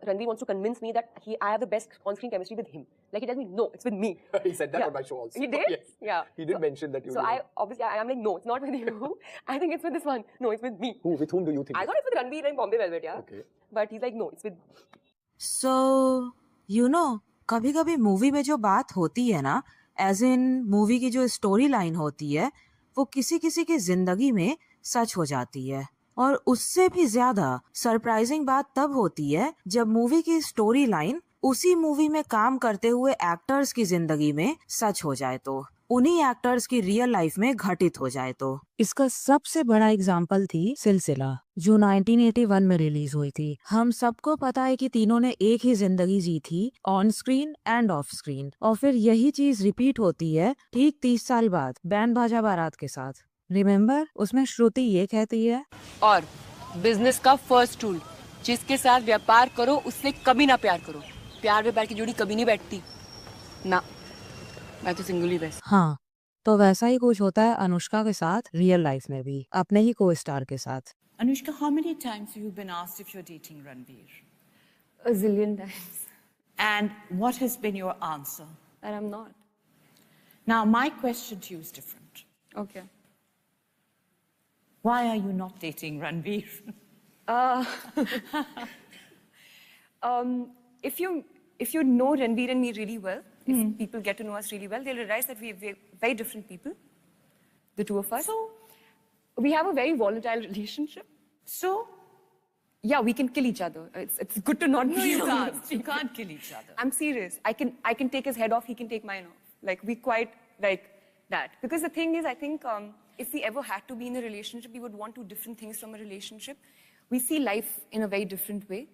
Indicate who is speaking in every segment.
Speaker 1: Ranveer wants to convince me that I have the best on-screen chemistry with him. Like he tells me, no, it's with me.
Speaker 2: He said that on my show also.
Speaker 1: He did?
Speaker 2: Yes.
Speaker 1: Yeah.
Speaker 2: He did mention that you.
Speaker 1: So I'm like, no, it's not with you. I think it's with this one. No, it's with me.
Speaker 2: With whom do you think?
Speaker 1: I thought it's with Ranveer and Bombay Velvet, yeah.
Speaker 2: Okay.
Speaker 1: But he's like, no, it's with.
Speaker 3: So, कभी-कभी movie में जो बात होती है ना, as in movie की जो story line होती है, वो किसी किसी की जिंदगी में सच हो जाती है। और उससे भी ज्यादा सरप्राइजिंग बात तब होती है जब मूवी की स्टोरी लाइन उसी मूवी में काम करते हुए एक्टर्स की जिंदगी में सच हो जाए तो, उन्हीं एक्टर्स की रियल लाइफ में घटित हो जाए तो। इसका सबसे बड़ा एग्जाम्पल थी सिलसिला, जो 1981 में रिलीज हुई थी। हम सबको पता है कि तीनों ने एक ही जिंदगी जी थी, on screen end of screen, और फिर यही चीज रिपीट होती है ठीक 30 साल बाद बैंड बाजा बारात के साथ। रिमेम्बर, उसमें श्रुति ये कहती है,
Speaker 1: और बिजनेस का फर्स्ट रूल, जिसके साथ व्यापार करो उससे कभी ना प्यार करो। प्यार व्यापार की जोड़ी कभी नहीं बैठती ना, मैं तो सिंगल ही बेस्ट।
Speaker 3: हाँ, तो वैसा ही कुछ होता है अनुष्का के साथ रियल लाइफ में भी, अपने ही को स्टार के साथ।
Speaker 4: Anushka, how many times have you been asked if you're dating Ranveer?
Speaker 1: A zillion times.
Speaker 4: And what has been your answer?
Speaker 1: And I'm not.
Speaker 4: Now, my question to you is different.
Speaker 1: Okay.
Speaker 4: Why are you not dating Ranveer?
Speaker 1: If you know Ranveer and me really well, if people get to know us really well, they'll realize that we're very different people, the two of us.
Speaker 4: So,
Speaker 1: we have a very volatile relationship.
Speaker 4: So,
Speaker 1: yeah, we can kill each other. It's good to not
Speaker 4: no,
Speaker 1: be
Speaker 4: you
Speaker 1: alone.
Speaker 4: can't. You can't kill each other.
Speaker 1: I'm serious. I can take his head off, he can take mine off. Like, we quite like that. Because the thing is, I think if we ever had to be in a relationship, we would want two different things from a relationship. We see life in a very different way.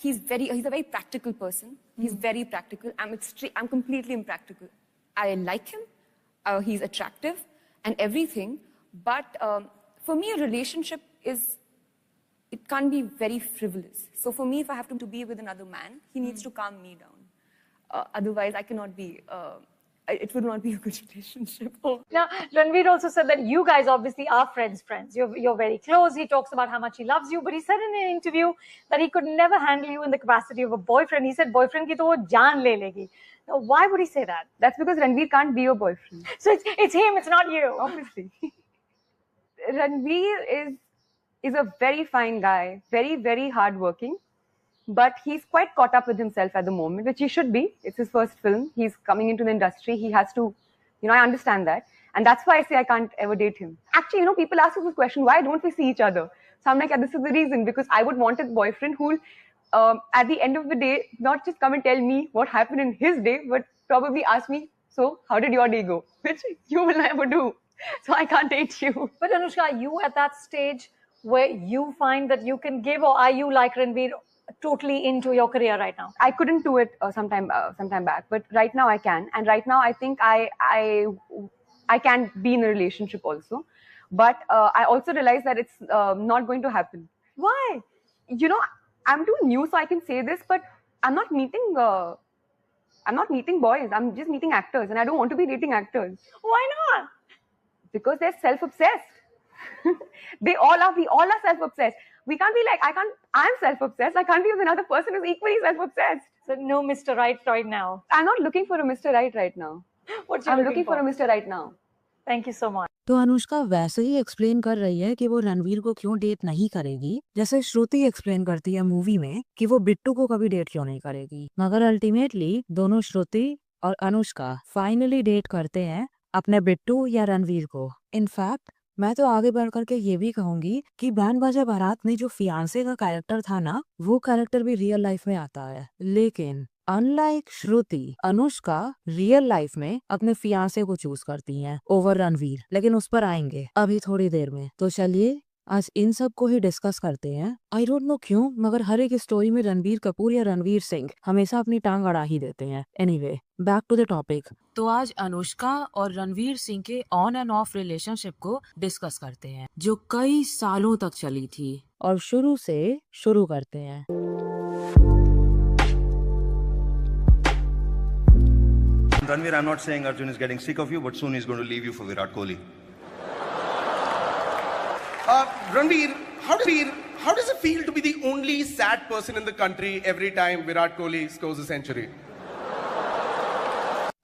Speaker 1: He's a very practical person. He's very practical. I'm completely impractical. I like him. He's attractive and everything. But for me, a relationship it can't be very frivolous. So for me, if I have to be with another man, he needs to calm me down. Otherwise, I cannot be, it would not be a good relationship.
Speaker 5: Now, Ranveer also said that you guys obviously are friends. You're very close. He talks about how much he loves you, but he said in an interview that he could never handle you in the capacity of a boyfriend. He said, boyfriend ki to wo jaan le legi. Now, why would he say that?
Speaker 1: That's because Ranveer can't be your boyfriend.
Speaker 5: So it's him, it's not you.
Speaker 1: Obviously. Ranveer is a very fine guy, very, very hardworking, but he's quite caught up with himself at the moment, which he should be. It's his first film. He's coming into the industry. He has to, I understand that. And that's why I say I can't ever date him. Actually, people ask us this question, why don't we see each other? So I'm like, this is the reason, because I would want a boyfriend who'll, at the end of the day, not just come and tell me what happened in his day, but probably ask me, so how did your day go? Which you will never do. So I can't date you.
Speaker 5: But Anushka, are you at that stage where you find that you can give, or are you like Ranveer, totally into your career right now?
Speaker 1: I couldn't do it sometime back, but right now I can. And right now I think I can be in a relationship also. But I also realize that it's not going to happen.
Speaker 5: Why?
Speaker 1: I'm too new, so I can say this, but I'm not meeting boys. I'm just meeting actors, and I don't want to be dating actors.
Speaker 5: Why not?
Speaker 1: Because they're self-obsessed. We all are self-obsessed. We can't be like, I'm self-obsessed. I can't be with another person who's equally self-obsessed.
Speaker 5: So no Mr. Right now.
Speaker 1: I'm not looking for a Mr. Right now. I'm looking for a Mr. Right now.
Speaker 5: Thank you so much.
Speaker 3: तो अनुष्का वैसे ही explain कर रही है कि वो रणवीर को क्यों date नहीं करेगी, जैसे श्रुति एक्सप्लेन करती है मूवी में कि वो बिट्टू को कभी डेट क्यों नहीं करेगी। मगर अल्टीमेटली दोनों श्रुति और अनुष्का फाइनली डेट करते हैं अपने बिट्टू या रणवीर को। इनफैक्ट मैं तो आगे बढ़ करके ये भी कहूंगी कि बैंड बाजा बारात में जो फियांसे का कैरेक्टर था ना, वो कैरेक्टर भी रियल लाइफ में आता है। लेकिन अनलाइक श्रुति, अनुष्का रियल लाइफ में अपने फियांसे को चूज करती हैं ओवर रणवीर, लेकिन उस पर आएंगे अभी थोड़ी देर में। तो चलिए आज इन सब को ही डिस्कस करते हैं। आई डोंट नो क्यों, मगर हर एक स्टोरी में रणबीर कपूर या रणवीर सिंह हमेशा अपनी टांग अड़ा ही देते हैं। Anyway, back to the topic. तो आज अनुष्का और रणवीर सिंह के ऑन एंड ऑफ रिलेशनशिप को डिस्कस करते हैं, जो कई सालों तक चली थी, और शुरू से शुरू करते हैं।
Speaker 6: Ranveer, I'm not saying Arjun is getting sick of you, but soon he's going to leave you for Virat Kohli. Ranveer,
Speaker 7: how does it feel to be the only sad person in the country every time Virat Kohli scores a century?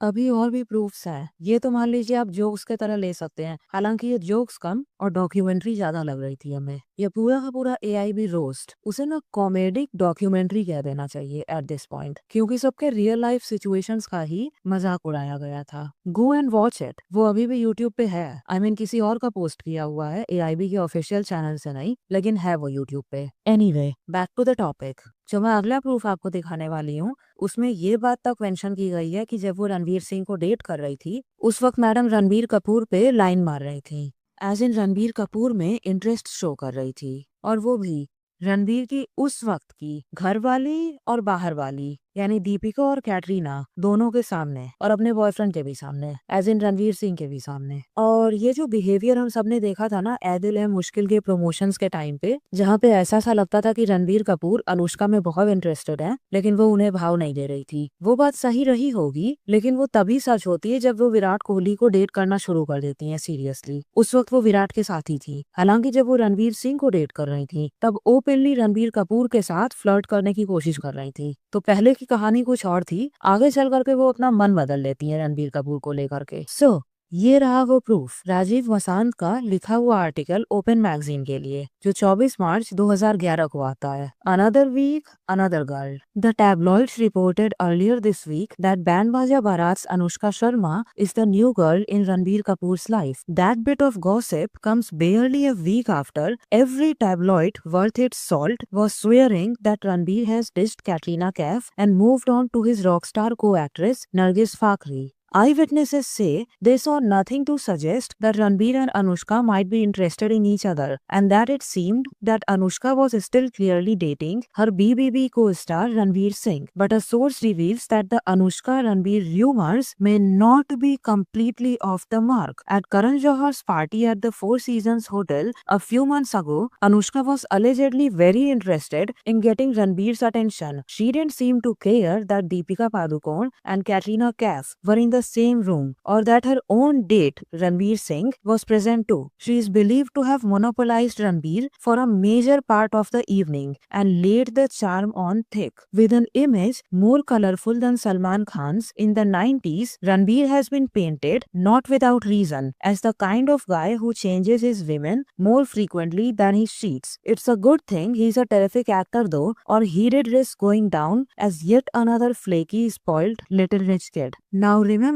Speaker 3: अभी और भी proofs हैं। ये तो मान लीजिए आप jokes के तरह ले सकते हैं, हालांकि ये जोक्स कम और डॉक्यूमेंट्री ज्यादा लग रही थी हमें। ये पूरा का पूरा एआई भी रोस्ट, उसे ना कॉमेडिक डॉक्यूमेंट्री कह देना चाहिए एट दिस पॉइंट, क्योंकि सबके रियल लाइफ सिचुएशंस का ही मजाक उड़ाया गया था। गो एंड वॉच इट, वो अभी भी यूट्यूब पे है। आई मीन किसी और का पोस्ट किया हुआ है, एआईबी के ऑफिशियल चैनल से नहीं, लेकिन है वो यूट्यूब पे। Anyway, back to the topic. जो मैं अगला प्रूफ आपको दिखाने वाली हूँ, उसमें ये बात तक मेंशन की गई है कि जब वो रणवीर सिंह को डेट कर रही थी, उस वक्त मैडम रणबीर कपूर पे लाइन मार रही थी, एज इन रणबीर कपूर में इंटरेस्ट शो कर रही थी, और वो भी रणबीर की उस वक्त की घर वाली और बाहर वाली, यानी दीपिका और कैटरीना दोनों के सामने, और अपने बॉयफ्रेंड के भी सामने, एज इन रणवीर सिंह के भी सामने। और ये जो बिहेवियर हम सबने देखा था ना ए दिल है मुश्किल के प्रमोशंस के टाइम पे, जहाँ पे ऐसा सा लगता था कि रणबीर कपूर अनुष्का में बहुत इंटरेस्टेड है, लेकिन वो उन्हें भाव नहीं दे रही थी। वो बात सही रही होगी, लेकिन वो तभी सच होती है जब वो विराट कोहली को डेट करना शुरू कर देती है सीरियसली। उस वक्त वो विराट के साथ ही थी, हालांकि जब वो रणवीर सिंह को डेट कर रही थी, तब ओपनली रणबीर कपूर के साथ फ्लर्ट करने की कोशिश कर रही थी। तो पहले की कहानी कुछ और थी, आगे चल करके वो अपना मन बदल लेती है रणबीर कपूर को लेकर के। सो ये रहा वो प्रूफ, राजीव वसांत का लिखा हुआ आर्टिकल ओपन मैगजीन के लिए, जो 24 मार्च 2011 को आता है। Another week another girl. The tabloids reported earlier this week that band Baaja Baaraat's Anushka Sharma is the new girl in Ranbir Kapoor's life. That bit of gossip comes barely a week after every tabloid worth its salt was swearing that Ranbir has ditched Katrina Kaif and moved on to his rockstar co-actress Nargis Fakhri. Eyewitnesses say they saw nothing to suggest that Ranbir and Anushka might be interested in each other, and that it seemed that Anushka was still clearly dating her BBB co-star Ranveer Singh. But a source reveals that the Anushka-Ranbir rumors may not be completely off the mark. At Karan Johar's party at the Four Seasons Hotel a few months ago, Anushka was allegedly very interested in getting Ranbir's attention. She didn't seem to care that Deepika Padukone and Katrina Kaif were in the same room, or that her own date Ranveer Singh was present too. She is believed to have monopolized Ranbir for a major part of the evening and laid the charm on thick. With an image more colorful than Salman Khan's in the 90s, Ranbir has been painted, not without reason, as the kind of guy who changes his women more frequently than he cheats. It's a good thing he's a terrific actor though, or he did risk going down as yet another flaky, spoiled little rich kid. Now remember,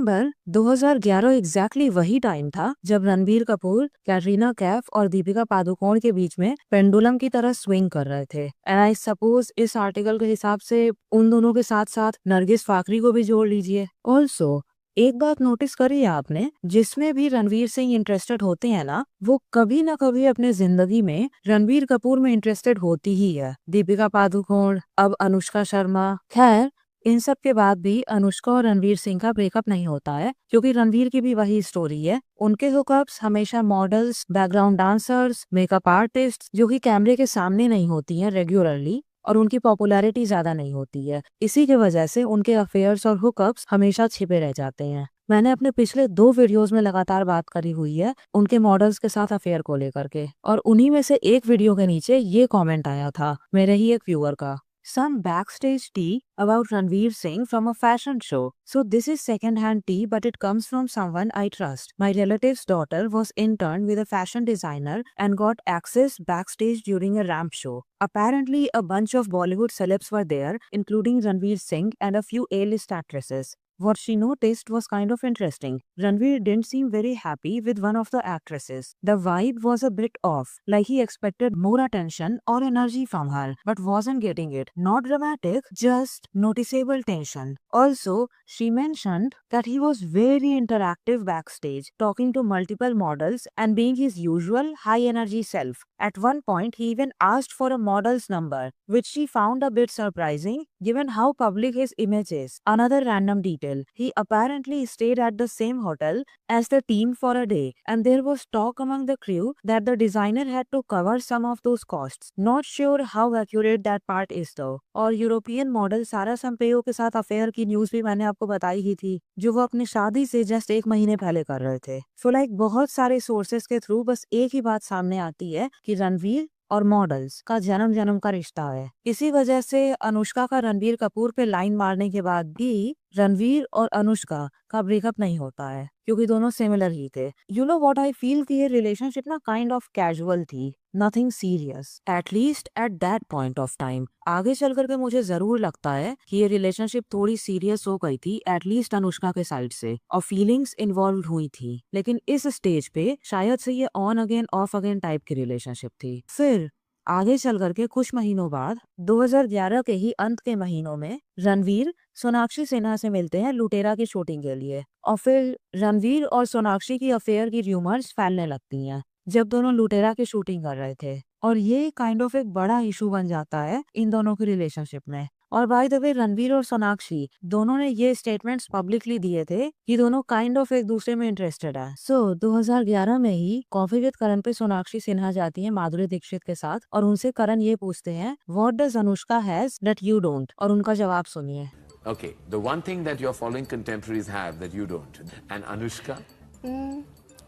Speaker 3: 2011 exactly वही time था जब रणबीर कपूर, कैटरीना कैफ और दीपिका पादुकोण के बीच में pendulum की तरह swing कर रहे थे। एंड आई सपोज इस आर्टिकल के हिसाब से उन दोनों के साथ साथ नरगिस फाकरी को भी जोड़ लीजिए। ऑल्सो एक बात नोटिस करी आपने, जिसमें भी रणवीर सिंह इंटरेस्टेड होते हैं ना, वो कभी ना कभी अपने जिंदगी में रणबीर कपूर में इंटरेस्टेड होती ही है। दीपिका पादुकोण, अब अनुष्का शर्मा। खैर इन सब के बाद भी अनुष्का और रणवीर सिंह का ब्रेकअप नहीं होता है, क्योंकि रणवीर की भी वही स्टोरी है। उनके हुकअप्स हमेशा models, background dancers, makeup artist जो कि कैमरे के सामने नहीं होती हैं रेगुलरली, और उनकी पॉपुलैरिटी ज्यादा नहीं होती है। इसी की वजह से उनके अफेयर्स और हुकअप्स हमेशा छिपे रह जाते हैं। मैंने अपने पिछले 2 वीडियोस में लगातार बात करी हुई है उनके मॉडल्स के साथ अफेयर को लेकर के, और उन्हीं में से एक वीडियो के नीचे ये कमेंट आया था मेरे ही एक व्यूअर का, some backstage tea about Ranveer Singh from a fashion show. So this is second-hand tea, but it comes from someone I trust. My relative's daughter was interned with a fashion designer and got access backstage during a ramp show. Apparently, a bunch of Bollywood celebs were there, including Ranveer Singh and a few A-list actresses. What she noticed was kind of interesting. Ranveer didn't seem very happy with one of the actresses. The vibe was a bit off, like he expected more attention or energy from her, but wasn't getting it. Not dramatic, just noticeable tension. Also, she mentioned that he was very interactive backstage, talking to multiple models and being his usual high-energy self. At one point, he even asked for a model's number, which she found a bit surprising given how public his image is. Another random detail. He apparently stayed at the same hotel as the team for a day, and there was talk among the crew that the designer had to cover some of those costs. Not sure how accurate that part is though. और European model सारा संपेयो के साथ affair की news भी मैंने आपको बताई ही थी, जो वो अपनी शादी से जस्ट 1 महीने पहले कर रहे थे। सो लाइक बहुत सारे सोर्सेस के थ्रू बस एक ही बात सामने आती है कि रणवीर और मॉडल्स का जन्म जन्म का रिश्ता है। इसी वजह से अनुष्का का रणबीर कपूर पे लाइन मारने के बाद भी रणवीर और अनुष्का का ब्रेकअप नहीं होता है, क्योंकि दोनों सिमिलर ही थे। You know what I feel कि ये रिलेशनशिप ना काइंड ऑफ कैजुअल थी, nothing serious, at least at that point of time. आगे चल करके मुझे जरूर लगता है कि ये रिलेशनशिप थोड़ी सीरियस हो गई थी, एटलीस्ट अनुष्का के साइड से, और फीलिंग्स इन्वॉल्व हुई थी। लेकिन इस स्टेज पे शायद से ये on again of again type की रिलेशनशिप थी। फिर आगे चल करके कुछ महीनों बाद 2011 के ही अंत के महीनों में रणवीर सोनाक्षी सिन्हा से मिलते हैं लुटेरा की शूटिंग के लिए, और फिर रणवीर और सोनाक्षी की अफेयर की र्यूमर्स फैलने लगती हैं जब दोनों लुटेरा की शूटिंग कर रहे थे, और ये काइंड ऑफ एक बड़ा इशू बन जाता है इन दोनों की रिलेशनशिप में। और बाय द वे रणवीर और सोनाक्षी दोनों ने ये स्टेटमेंट्स पब्लिकली दिए थे कि दोनों काइंड ऑफ एक दूसरे में इंटरेस्टेड है। सो 2011 में ही कॉफी विद करण पे सोनाक्षी सिन्हा जाती है माधुरी दीक्षित के साथ, और उनसे करण ये पूछते हैं what does Anushka has that you don't, और उनका जवाब सुनिए।
Speaker 8: Okay, the one thing that your following contemporaries have that you don't. And Anushka?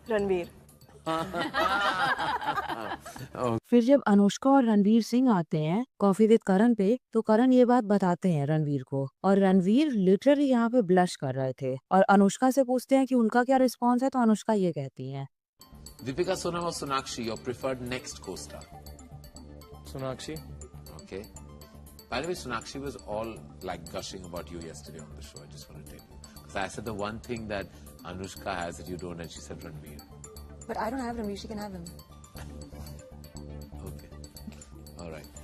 Speaker 9: Ranveer.
Speaker 3: फिर जब अनुष्का और रणवीर सिंह आते हैं कॉफी विद करण पे, तो करण ये बात बताते हैं रणवीर को, और रणवीर लिटरली यहाँ पे ब्लश कर रहे थे, और अनुष्का से पूछते हैं कि उनका क्या रिस्पॉन्स है, तो अनुष्का ये कहती हैं
Speaker 8: Deepika Sonam or Sonakshi, your preferred next co-star?
Speaker 2: Sonakshi.
Speaker 8: Okay. By the way, Sonakshi was all like gushing about you yesterday on the show. I just want to tell you. Because I said the one thing that Anushka has that you don't, and she said Ranveer.
Speaker 1: But I don't have Ranveer, she can have him.
Speaker 8: Okay. All right.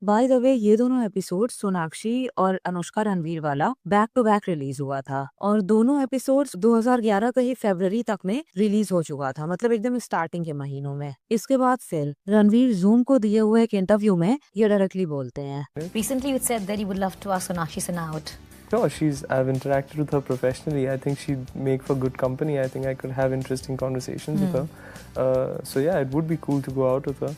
Speaker 3: By the way ये दोनों episode Sonakshi और अनुष्का रणवीर वाला back to back release हुआ था, और दोनों episodes 2011 के ही फरवरी तक में रिलीज हो चुका था, मतलब एकदम स्टार्टिंग के महीनों में। इसके बाद फिर रणवीर जूम को दिए हुए एक इंटरव्यू में ये डायरेक्टली बोलते हैं
Speaker 10: Recently you said that you would love to ask Sonakshi Sinha out.
Speaker 11: No, I've interacted with her professionally. I think she'd make for good company. I think I could have interesting conversations with her. So yeah, it would be cool to go out with her.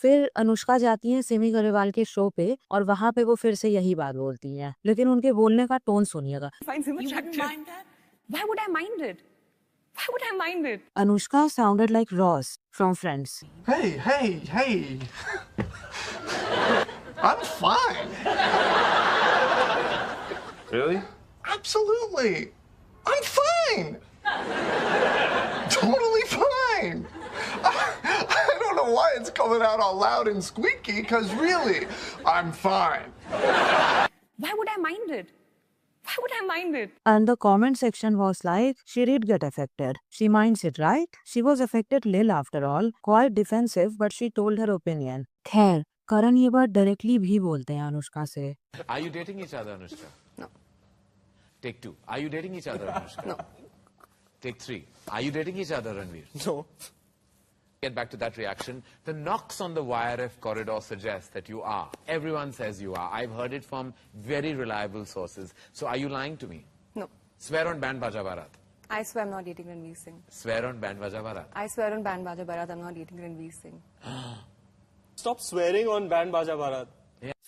Speaker 3: फिर अनुष्का जाती है सिमी ग्रेवाल के show पे, और वहाँ पे वो फिर से यही बात बोलती हैं, लेकिन उनके बोलने का टोन सुनिएगा।
Speaker 1: Finds him attractive.
Speaker 4: mind that?
Speaker 1: Why would I mind it? Why would I mind it?
Speaker 3: Anushka sounded like Ross from Friends.
Speaker 7: Hey. I'm fine.
Speaker 2: Really?
Speaker 7: Absolutely. I'm fine. Totally fine. I don't know why it's coming out all loud and squeaky, because really, I'm fine.
Speaker 1: Why would I mind it? Why would I mind it?
Speaker 3: And the comment section was like, she did get affected. She minds it, right? She was affected Lil after all. Quite defensive, but she told her opinion. खैर, करण ये बात directly भी बोलते हैं अनुष्का से।
Speaker 8: Are you dating each other, Anushka?
Speaker 1: No.
Speaker 8: Take 2. Are you dating each other, Anushka?
Speaker 1: No.
Speaker 8: Take 3. Are you dating each other, Ranveer?
Speaker 2: No.
Speaker 8: Get back to that reaction. The knocks on the YRF corridor suggest that you are. Everyone says you are. I've heard it from very reliable sources. So are you lying to me?
Speaker 1: No.
Speaker 8: Swear on Band Baja Barat.
Speaker 1: I swear I'm not dating Ranveer Singh.
Speaker 8: Swear on Band Baja Barat.
Speaker 1: I swear on Band Baja Barat I'm not dating Ranveer Singh.
Speaker 11: Stop swearing on Band Baja Barat.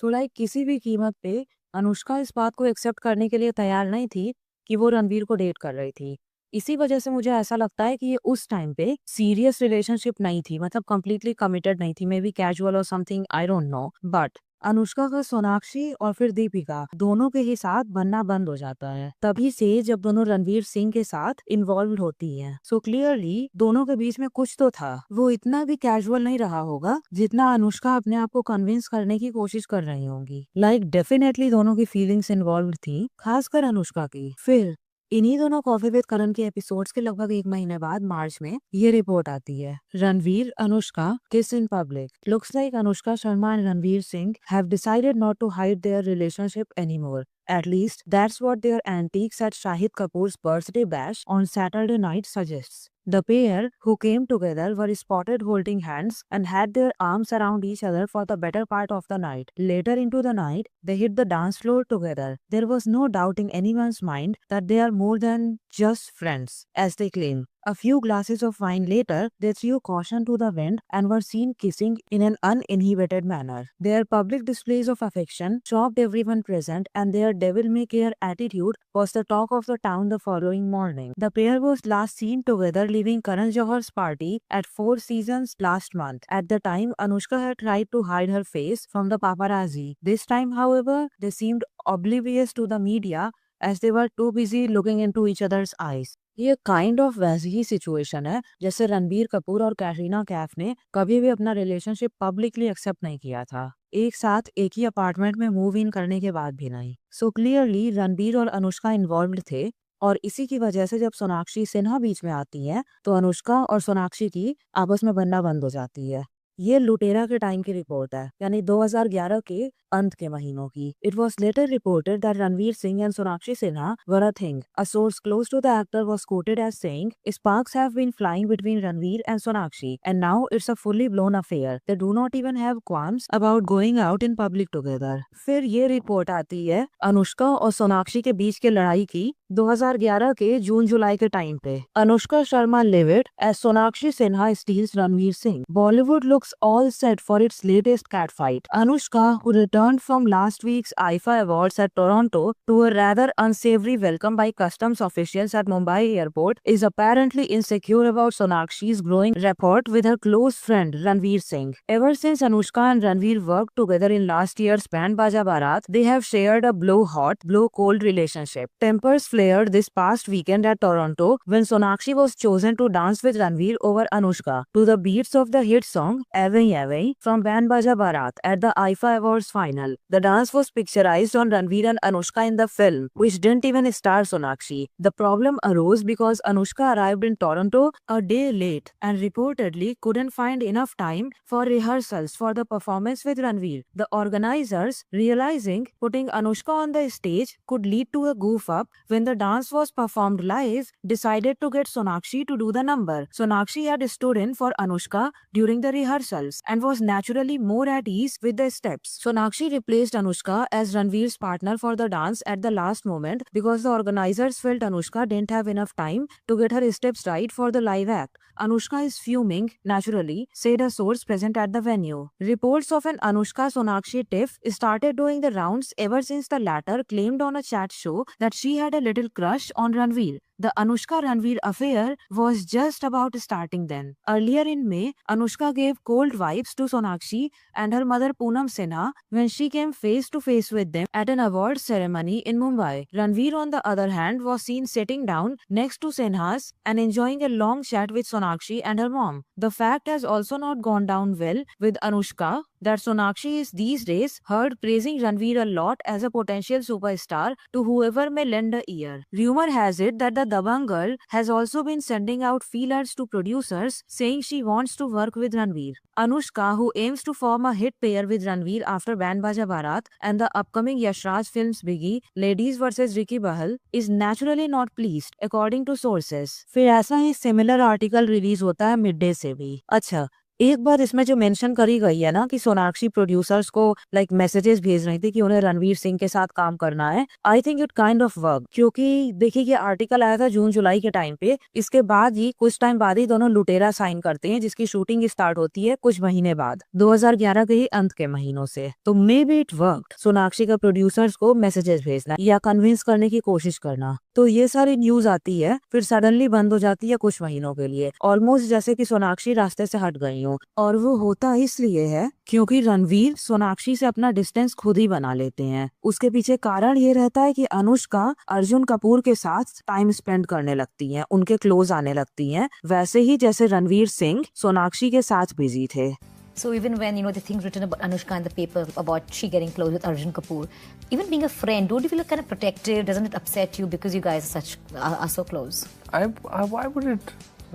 Speaker 3: So like किसी भी कीमत पे अनुष्का इस बात को accept करने के लिए तैयार नहीं थी कि वो रणवीर को डेट कर रही थी। इसी वजह से मुझे ऐसा लगता है कि ये उस टाइम पे सीरियस रिलेशनशिप नहीं थी, मतलब कम्प्लीटली कमिटेड नहीं थी, मे बी कैजुअल और something, I don't know. But Anushka का सोनाक्षी और फिर दीपिका दोनों के ही साथ बनना बंद हो जाता है तभी से जब दोनों रणवीर सिंह के साथ इन्वॉल्व होती हैं। सो क्लियरली दोनों के बीच में कुछ तो था, वो इतना भी कैजुअल नहीं रहा होगा जितना अनुष्का अपने आप को कन्विंस करने की कोशिश कर रही होंगी। लाइक डेफिनेटली दोनों की फीलिंग्स इन्वॉल्व थी, खासकर अनुष्का की। फिर इन्हीं दोनों कॉफी विद करण के एपिसोड्स के लगभग 1 महीने बाद मार्च में ये रिपोर्ट आती है, Ranveer Anushka kiss in public. Looks like Anushka Sharma and Ranveer Singh have decided not to hide their relationship anymore. At least that's what their antics at Shahid Kapoor's birthday bash on Saturday night suggests. The pair, who came together, were spotted holding hands and had their arms around each other for the better part of the night. Later into the night, they hit the dance floor together. There was no doubt in anyone's mind that they are more than just friends, as they claim. A few glasses of wine later, they threw caution to the wind and were seen kissing in an uninhibited manner. Their public displays of affection shocked everyone present, and their devil-may-care attitude was the talk of the town the following morning. The pair was last seen together leaving Karan Johar's party at Four Seasons last month. At the time, Anushka had tried to hide her face from the paparazzi. This time, however, they seemed oblivious to the media as they were too busy looking into each other's eyes. ये kind of वैसी ही situation है जैसे रणबीर कपूर और कैटरीना कैफ ने कभी भी अपना relationship publicly accept नहीं किया था, एक साथ एक ही अपार्टमेंट में मूव इन करने के बाद भी नहीं। सो क्लियरली रणबीर और अनुष्का इन्वॉल्व्ड थे, और इसी की वजह से जब सोनाक्षी सिन्हा बीच में आती है तो अनुष्का और सोनाक्षी की आपस में बनना बंद हो जाती है। ये लुटेरा के टाइम की रिपोर्ट है, यानी 2011 के अंत के महीनों की। It was later reported that Ranveer Singh and Sonakshi Sinha were a thing. A source close to the actor was quoted as saying, "Sparks have been flying between Ranveer and Sonakshi, and now it's a fully blown affair. They do not even have qualms about going out in public together." फिर ये report आती है अनुष्का और सोनाक्षी के बीच की लड़ाई की 2011 के जून-जुलाई के टाइम पे। Anushka Sharma livid as Sonakshi Sinha steals Ranveer Singh. Bollywood looks all set for its latest catfight. Anushka, who returned from last week's IFA Awards at Toronto to a rather unsavory welcome by customs officials at Mumbai airport, is apparently insecure about Sonakshi's growing rapport with her close friend Ranveer Singh. Ever since Anushka and Ranveer worked together in last year's Band Baja Barat, they have shared a blow-hot, blow-cold relationship. Tempers flared this past weekend at Toronto when Sonakshi was chosen to dance with Ranveer over Anushka to the beats of the hit song Away Away from Band Baja Barat at the IFA Awards final. The dance was picturized on Ranveer and Anushka in the film, which didn't even star Sonakshi. The problem arose because Anushka arrived in Toronto a day late and reportedly couldn't find enough time for rehearsals for the performance with Ranveer. The organizers, realizing putting Anushka on the stage could lead to a goof-up when the dance was performed live, decided to get Sonakshi to do the number. Sonakshi had stood in for Anushka during the rehearsals and was naturally more at ease with the steps. Sonakshi replaced Anushka as Ranveer's partner for the dance at the last moment because the organizers felt Anushka didn't have enough time to get her steps right for the live act. Anushka is fuming, naturally, said a source present at the venue. Reports of an Anushka-Sonakshi tiff started doing the rounds ever since the latter claimed on a chat show that she had a little crush on Ranveer. The Anushka-Ranveer affair was just about starting then. Earlier in May, Anushka gave cold vibes to Sonakshi and her mother Poonam Sinha when she came face to face with them at an awards ceremony in Mumbai. Ranveer, on the other hand, was seen sitting down next to Sinha's and enjoying a long chat with Sonakshi and her mom. The fact has also not gone down well with Anushka that Sonakshi is these days heard praising Ranveer a lot as a potential superstar to whoever may lend a ear. Rumor has it that the Dabang girl has also been sending out feelers to producers saying she wants to work with Ranveer. Anushka, who aims to form a hit pair with Ranveer after Band Baja Barat and the upcoming Yash Raj films Biggie, Ladies vs Ricky Bahal, is naturally not pleased, according to sources. फिर ऐसा ही similar article release होता है midday से भी। अच्छा, एक बार इसमें जो मेंशन करी गई है ना कि सोनाक्षी प्रोड्यूसर्स को लाइक मैसेजेस भेज रही थी कि उन्हें रणवीर सिंह के साथ काम करना है, I think it kind of work, क्योंकि देखिए ये आर्टिकल आया था जून जुलाई के टाइम पे, इसके बाद ही कुछ टाइम बाद ही दोनों लुटेरा साइन करते हैं जिसकी शूटिंग स्टार्ट होती है कुछ महीने बाद 2011 के ही अंत के महीनों से। तो may be it work, Sonakshi का प्रोड्यूसर्स को मैसेजेस भेजना या कन्विंस करने की कोशिश करना। तो ये सारी न्यूज आती है फिर सडनली बंद हो जाती है कुछ महीनों के लिए, ऑलमोस्ट जैसे कि सोनाक्षी रास्ते से हट गई हो। और वो होता इसलिए है क्योंकि रणवीर सोनाक्षी से अपना डिस्टेंस खुद ही बना लेते हैं। उसके पीछे कारण ये रहता है कि अनुष्का अर्जुन कपूर के साथ टाइम स्पेंड करने लगती हैं, उनके क्लोज आने लगती हैं, वैसे ही जैसे रणवीर सिंह सोनाक्षी के साथ बिजी थे।
Speaker 10: So even when, the things written about Anushka in the paper about she getting close with Arjun Kapoor, even being a friend, don't you feel kind of protective? Doesn't it upset you because you guys are so close?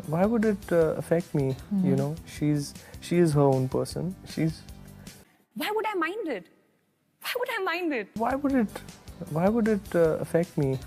Speaker 11: Why would it affect me? She is her own person.
Speaker 1: Why would I mind it? Why would I mind it?
Speaker 11: Why would it affect me?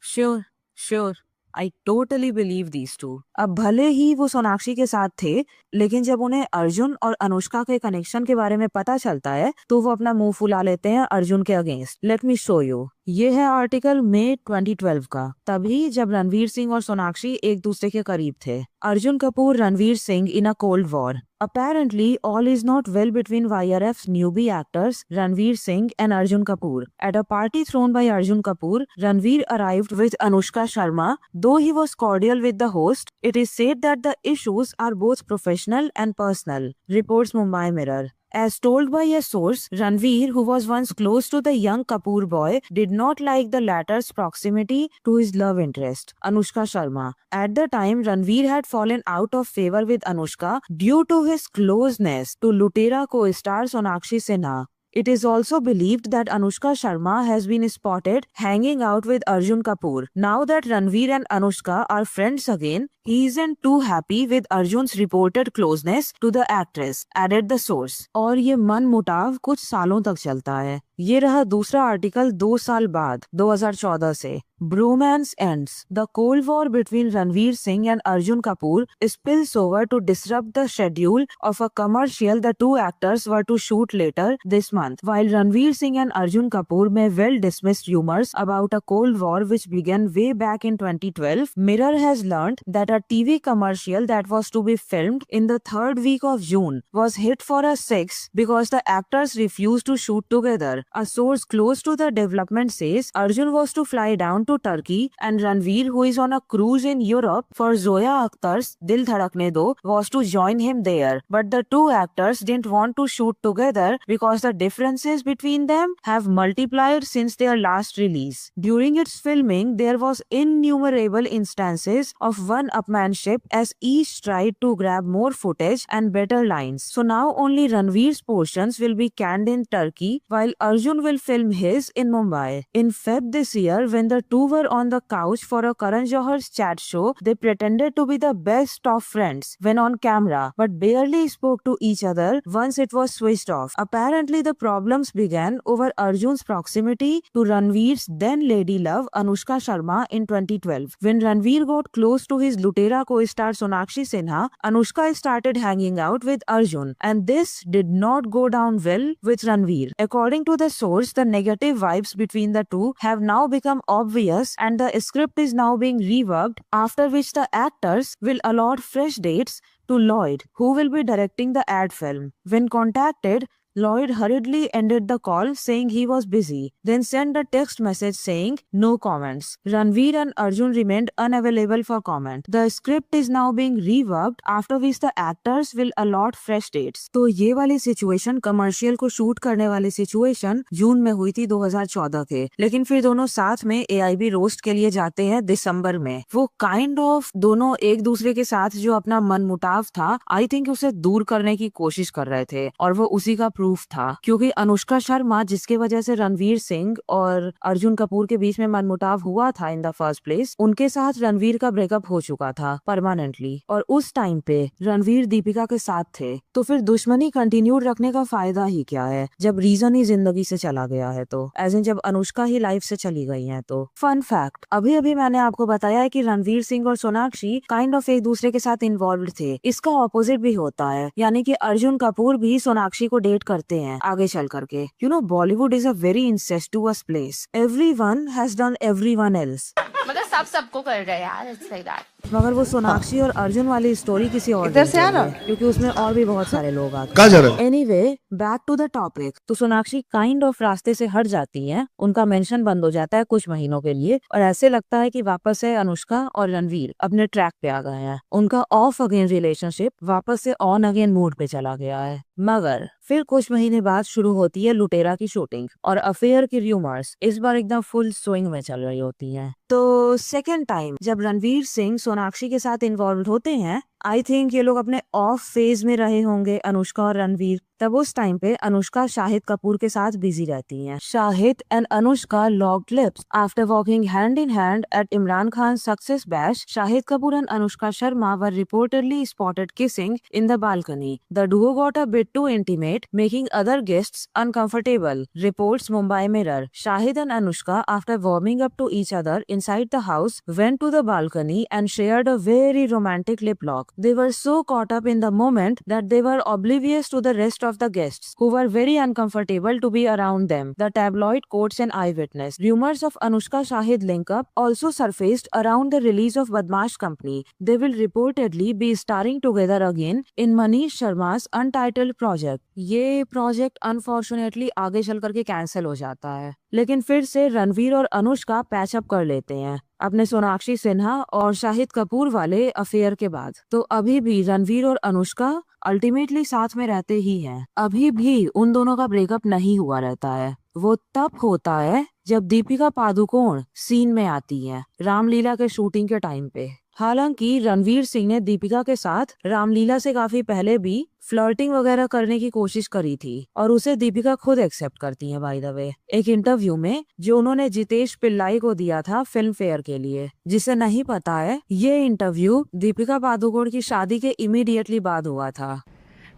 Speaker 3: Sure. I totally believe these two. अब भले ही वो सोनाक्षी के साथ थे, लेकिन जब उन्हें अर्जुन और अनुष्का के कनेक्शन के बारे में पता चलता है तो वो अपना मुंह फुला लेते हैं अर्जुन के against. Let me show you. ये है आर्टिकल मई 2012 का, तभी जब रणवीर सिंह और सोनाक्षी एक दूसरे के करीब थे। Arjun Kapoor, Ranveer Singh in a Cold War. Apparently, all is not well between YRF's newbie actors Ranveer Singh and Arjun Kapoor. At a party thrown by Arjun Kapoor, Ranveer arrived with Anushka Sharma. Though he was cordial with the host, it is said that the issues are both professional and personal, reports Mumbai Mirror. As told by a source, Ranveer, who was once close to the young Kapoor boy, did not like the latter's proximity to his love interest, Anushka Sharma. At the time, Ranveer had fallen out of favor with Anushka due to his closeness to Lutera co-star Sonakshi Sinha. It is also believed that Anushka Sharma has been spotted hanging out with Arjun Kapoor. Now that Ranveer and Anushka are friends again, he isn't too happy with Arjun's reported closeness to the actress, added the source. और ये मन मुटाव कुछ सालों तक चलता है। ये रहा दूसरा आर्टिकल 2 साल बाद, 2014 से। Bromance ends. The Cold War between Ranveer Singh and Arjun Kapoor spills over to disrupt the schedule of a commercial the two actors were to shoot later this month. While Ranveer Singh and Arjun Kapoor may well dismissed rumors about a Cold War which began way back in 2012, Mirror has learned that a TV commercial that was to be filmed in the third week of June was hit for a 6 because the actors refused to shoot together. A source close to the development says Arjun was to fly down to Turkey and Ranveer, who is on a cruise in Europe for Zoya Akhtar's Dil Dhadakne Do, was to join him there. But the two actors didn't want to shoot together because the differences between them have multiplied since their last release. During its filming, there was innumerable instances of one-upmanship as each tried to grab more footage and better lines. So now only Ranveer's portions will be canned in Turkey while Arjun will film his in Mumbai. In Feb this year, when the two were on the couch for a Karan Johar's chat show, they pretended to be the best of friends when on camera, but barely spoke to each other once it was switched off. Apparently, the problems began over Arjun's proximity to Ranveer's then lady love Anushka Sharma in 2012. When Ranveer got close to his Lutera co-star Sonakshi Sinha, Anushka started hanging out with Arjun, and this did not go down well with Ranveer. According to the source, the negative vibes between the two have now become obvious and the script is now being reworked, after which the actors will allot fresh dates to Lloyd, who will be directing the ad film. When contacted, Lloyd hurriedly ended the call saying he was busy, then sent a text message saying no comments. Ranveer and Arjun remained unavailable for comment. The script is now being reworked, after which the actors will allot fresh dates. तो ये वाली situation, commercial को shoot करने वाली situation जून में हुई थी 2014 के, लेकिन फिर दोनों साथ में AIB रोस्ट के लिए जाते हैं दिसंबर में। वो काइंड ऑफ दोनों एक दूसरे के साथ जो अपना मन मुटाव था, आई थिंक उसे दूर करने की कोशिश कर रहे थे, और वो उसी का प्रूफ था, क्योंकि अनुष्का शर्मा, जिसके वजह से रणवीर सिंह और अर्जुन कपूर के बीच में मनमुटाव हुआ था इन द फर्स्ट प्लेस, उनके साथ रणवीर का ब्रेकअप हो चुका था परमानेंटली, और उस टाइम पे रणवीर दीपिका के साथ थे। तो फिर दुश्मनी कंटिन्यूड रखने का फायदा ही क्या है जब रीजन ही जिंदगी से चला गया है, तो एज इन जब अनुष्का ही लाइफ से चली गई है। तो फन फैक्ट, अभी अभी मैंने आपको बताया है कि रणवीर सिंह और सोनाक्षी काइंड ऑफ एक दूसरे के साथ इन्वॉल्व थे। इसका ऑपोजिट भी होता है, यानी कि अर्जुन कपूर भी सोनाक्षी को डेट करते हैं आगे चल करके। You know, Bollywood is a very incestuous place. Everyone has done everyone else.
Speaker 12: मतलब सब सबको कर रहे हैं यार, इट्स लाइक दैट।
Speaker 3: मगर वो सोनाक्षी और अर्जुन वाली स्टोरी किसी और
Speaker 12: इधर से आ रहा,
Speaker 3: क्योंकि उसमें और भी बहुत सारे लोग आते
Speaker 7: कहाँ जा रहे हैं?
Speaker 3: Anyway, back to the topic. तो सोनाक्षी काइंड ऑफ रास्ते से हट जाती हैं, उनका मेंशन बंद हो जाता है कुछ महीनों के लिए, और ऐसे लगता है कि वापस से अनुष्का और रणवीर अपने ट्रैक पे आ गए हैं। उनका ऑफ अगेन रिलेशनशिप वापस से ऑन अगेन मूड पे चला गया है। मगर फिर कुछ महीने बाद शुरू होती है लुटेरा की शूटिंग, और अफेयर की रूमर्स इस बार एकदम फुल स्विंग में चल रही होती हैं। तो सेकेंड टाइम जब रणवीर सिंह सोनाक्षी के साथ इन्वॉल्व होते हैं, आई थिंक ये लोग अपने ऑफ फेज में रहे होंगे अनुष्का और रणवीर। तब उस टाइम पे अनुष्का शाहिद कपूर के साथ बिजी रहती हैं। Shahid and Anushka locked lips after walking hand in hand eight Imran Khan success bash. Shahid Kapoor and Anushka Sharma were reportedly spotted kissing in the balcony. The duo got a bit too intimate, making other guests uncomfortable, reports Mumbai Mirror. Shahid and Anushka, after warming up to each other inside the house, went to the balcony and shared a very romantic lip lock. talk. They were so caught up in the moment that they were oblivious to the rest of the guests, who were very uncomfortable to be around them. The tabloid quotes an eyewitness. Rumors of Anushka Shahid link-up also surfaced around the release of Badmaash Company. They will reportedly be starring together again in Manish Sharma's untitled project. ये project unfortunately आगे चल करके cancel हो जाता है, लेकिन फिर से रणवीर और अनुष्का पैचअप कर लेते हैं अपने सोनाक्षी सिन्हा और शाहिद कपूर वाले अफेयर के बाद। तो अभी भी रणवीर और अनुष्का अल्टीमेटली साथ में रहते ही हैं। अभी भी उन दोनों का ब्रेकअप नहीं हुआ रहता है। वो तब होता है जब दीपिका पादुकोण सीन में आती है रामलीला के शूटिंग के टाइम पे। हालांकि रणवीर सिंह ने दीपिका के साथ रामलीला से काफी पहले भी फ्लर्टिंग वगैरह करने की कोशिश करी थी और उसे दीपिका खुद एक्सेप्ट करती है बाय द वे, एक इंटरव्यू में जो उन्होंने जितेश पिल्लाई को दिया था फिल्म फेयर के लिए। जिसे नहीं पता है, ये इंटरव्यू दीपिका पादुकोण की शादी के इमीडिएटली बाद हुआ था।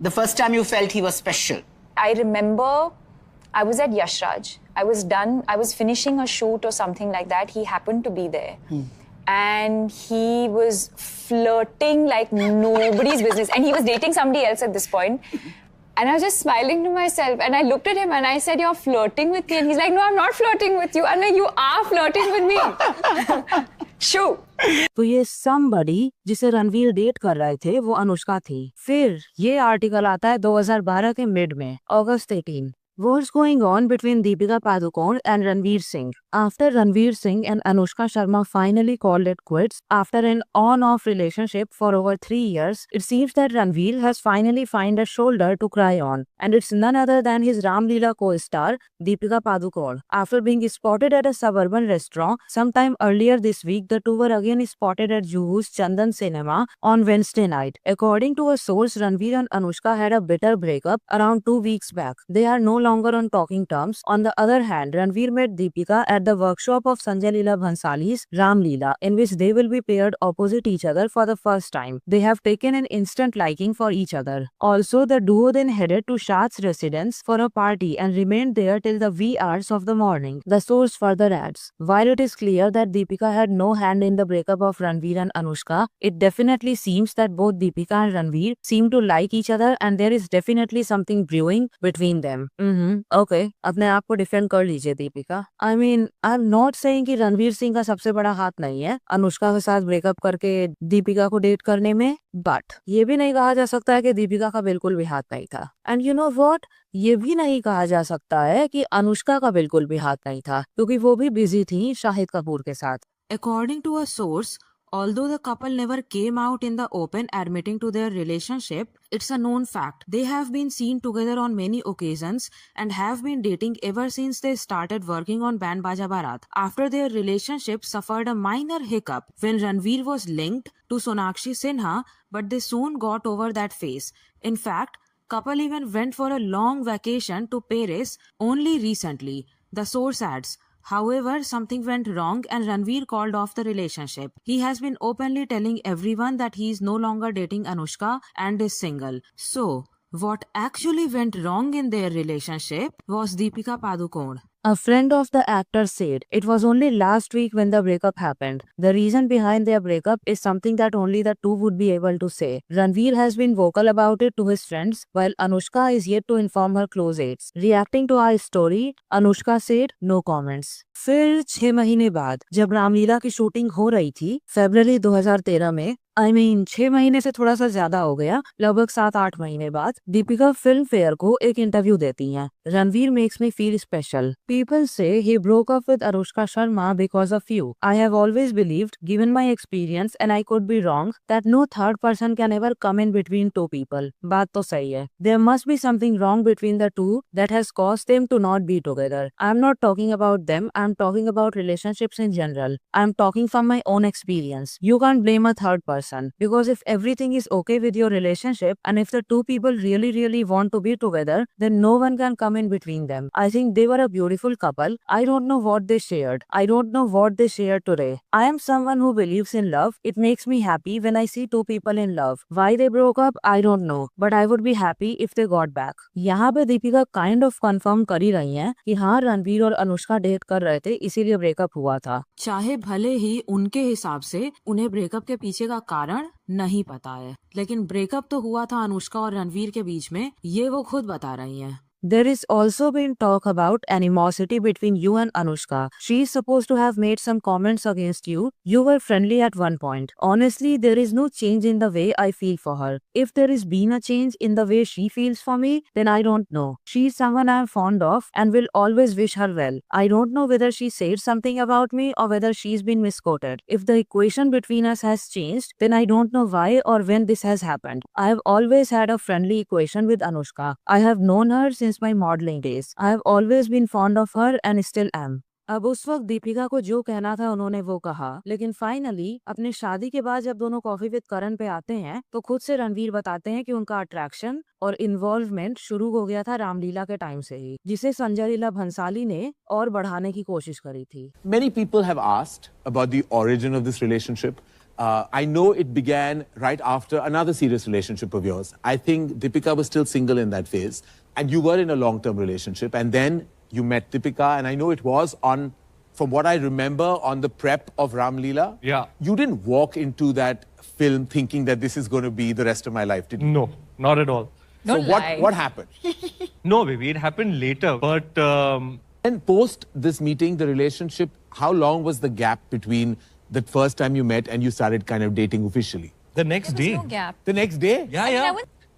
Speaker 4: The first time you felt he was special?
Speaker 13: I remember I was at Yashraj. I was finishing a shoot or something like that. He happened to be there. And he was flirting like nobody's business. And he was dating somebody else at this point. And I was just smiling to myself. And I looked at him and I said, "You're flirting with me." And he's like, "No, I'm not flirting with you." I'm like, "You are flirting with me." Shoo.
Speaker 3: तो ये somebody जिसे Ranveer date कर रहे थे वो अनुष्का थी। फिर ये आर्टिकल आता है 2012 के मिड में, August 18। What's going on between Deepika Padukone and Ranveer Singh? After Ranveer Singh and Anushka Sharma finally called it quits after an on-off relationship for over 3 years, it seems that Ranveer has finally found a shoulder to cry on, and it's none other than his Ramleela co-star Deepika Padukone. After being spotted at a suburban restaurant sometime earlier this week, the two were again spotted at Juhu's Chandan Cinema on Wednesday night. According to a source, Ranveer and Anushka had a bitter breakup around 2 weeks back. They are no longer on talking terms. On the other hand, Ranveer met Deepika at the workshop of Sanjay Leela Bhansali's Ramleela, in which they will be paired opposite each other for the first time. They have taken an instant liking for each other. Also, the duo then headed to Shad's residence for a party and remained there till the wee hours of the morning. The source further adds, while it is clear that Deepika had no hand in the breakup of Ranveer and Anushka, it definitely seems that both Deepika and Ranveer seem to like each other and there is definitely something brewing between them. Okay, अपने आप को defend कर लीजिए Deepika. I mean, I am not saying कि रणवीर सिंह का सबसे बड़ा हाथ नहीं है अनुष्का के साथ ब्रेकअप करके दीपिका को डेट करने में, बट ये भी नहीं कहा जा सकता है कि दीपिका का बिल्कुल भी हाथ नहीं था। एंड यू नो व्हाट, ये भी नहीं कहा जा सकता है कि अनुष्का का बिल्कुल भी हाथ नहीं था, क्योंकि वो भी बिजी थी शाहिद कपूर के साथ। According to a source, although the couple never came out in the open admitting to their relationship, it's a known fact. They have been seen together on many occasions and have been dating ever since they started working on Band Baja Barat. After their relationship suffered a minor hiccup when Ranveer was linked to Sonakshi Sinha, but they soon got over that phase. In fact, couple even went for a long vacation to Paris only recently. The source adds, however, something went wrong and Ranveer called off the relationship. He has been openly telling everyone that he is no longer dating Anushka and is single. So, what actually went wrong in their relationship was Deepika Padukone. A friend of the actor said it was only last week when the breakup happened. The reason behind their breakup is something that only the two would be able to say. Ranveer has been vocal about it to his friends, while Anushka is yet to inform her close aides. Reacting to our story, Anushka said no comments. फिर 6 महीने बाद जब रामलीला की shooting हो रही थी फरवरी 2013 में, 6 महीने से थोड़ा सा ज्यादा हो गया, लगभग 7-8 महीने बाद दीपिका फिल्म फेयर को एक इंटरव्यू देती हैं। Ranveer makes me feel special. People say he broke up with Anushka Sharma because of you. I have always believed, given my experience, and I could be wrong, that no third person can ever come in between two people. बात तो सही है। There must be something wrong between the two that has caused them to not be together. I'm not talking about them. I'm talking about relationships in general. I'm talking from my own experience. You can't blame a third person because if everything is okay with your relationship and if the two people really want to be together, then no one can come in between them. I think they were a beautiful couple. I don't know what they shared. I don't know what they share today. I am someone who believes in love. It makes me happy when I see two people in love. Why they broke up, I don't know. But I would be happy if they got back. यहाँ पे Deepika kind of confirm कर ही रही हैं कि हाँ रणवीर और Anushka date कर रहे थे इसीलिए ब्रेकअप हुआ था। चाहे भले ही उनके हिसाब से उन्हें ब्रेकअप के पीछे का कारण नहीं पता है, लेकिन ब्रेकअप तो हुआ था अनुष्का और रणवीर के बीच में, ये वो खुद बता रही हैं। There is also been talk about animosity between you and Anushka. She is supposed to have made some comments against you. You were friendly at one point. Honestly, there is no change in the way I feel for her. If there is been a change in the way she feels for me, then I don't know. She is someone I am fond of and will always wish her well. I don't know whether she said something about me or whether she's been misquoted. If the equation between us has changed, then I don't know why or when this has happened. I have always had a friendly equation with Anushka. I have known her since my modeling days. I have always been fond of her and still am. अब उस वक्त दीपिका को जो कहना था उन्होंने वो कहा, लेकिन फाइनली अपने शादी के बाद जब दोनों कॉफी विद करण पे आते हैं तो खुद से रणवीर बताते हैं कि उनका अट्रैक्शन और इन्वॉल्वमेंट शुरू हो गया था रामलीला के टाइम से ही, जिसे संजय लीला भंसाली ने और बढ़ाने की कोशिश करी थी।
Speaker 8: Many people have asked about the origin of this relationship. I know it began right after another serious relationship of yours. I think Deepika was still single in that phase, and you were in a long-term relationship, and then you met Deepika, and I know it was on, from what I remember, on the prep of Ram Leela.
Speaker 2: Yeah.
Speaker 8: You didn't walk into that film thinking that this is going to be the rest of my life, did you?
Speaker 2: No, not at all.
Speaker 8: So what happened?
Speaker 2: No, baby, it happened later. But
Speaker 8: and post this meeting, the relationship, how long was the gap between the first time you met and you started kind of dating officially?
Speaker 2: the next day.
Speaker 12: No gap.
Speaker 8: The next day?
Speaker 2: Yeah, yeah.